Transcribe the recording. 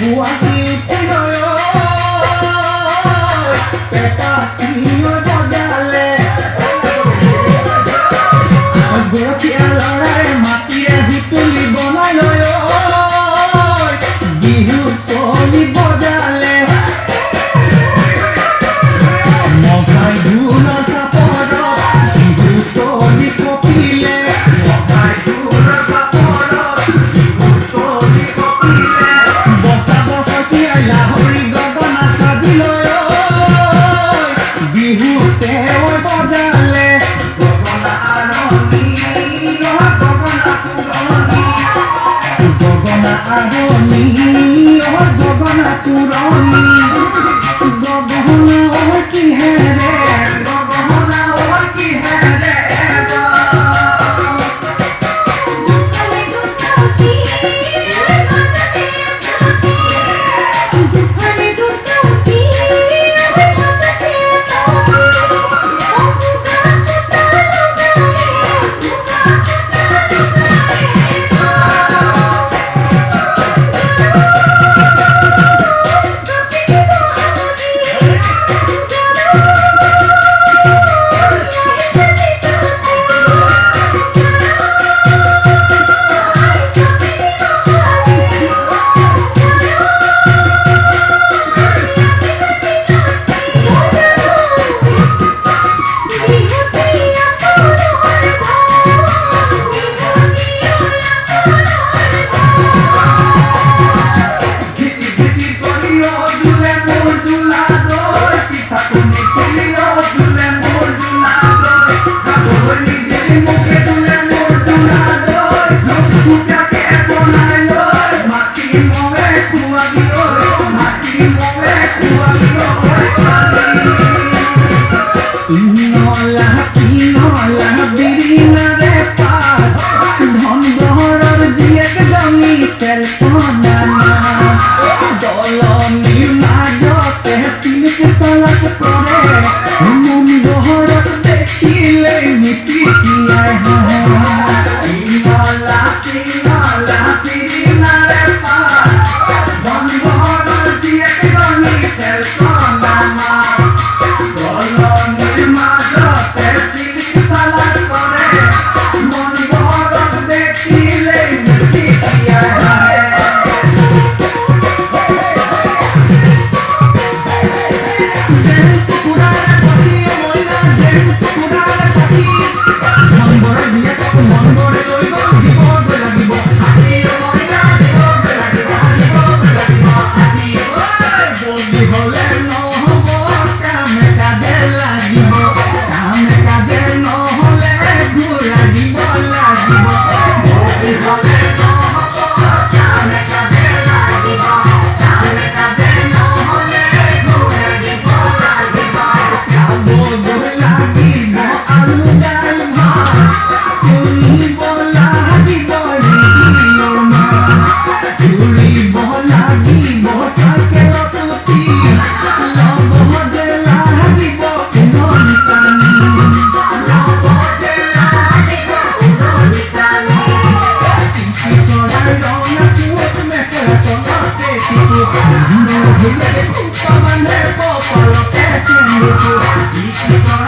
buati uchigoyo pepatio bojale gokia larae matire hutuli bonayo bihu toli bojale mogai dula saporo bihu toli kopile mogai dula saporo bihu toli kopile bosa bofatia lahori gogona kajiloyo bihu te oi bojale gogona aroni gogona turoni gogona aroni gogona turoni gogona oi ki here gogona oi ki here Hãy subscribe cho kênh Ghiền Mì Gõ để không bỏ lỡ những video hấp dẫn.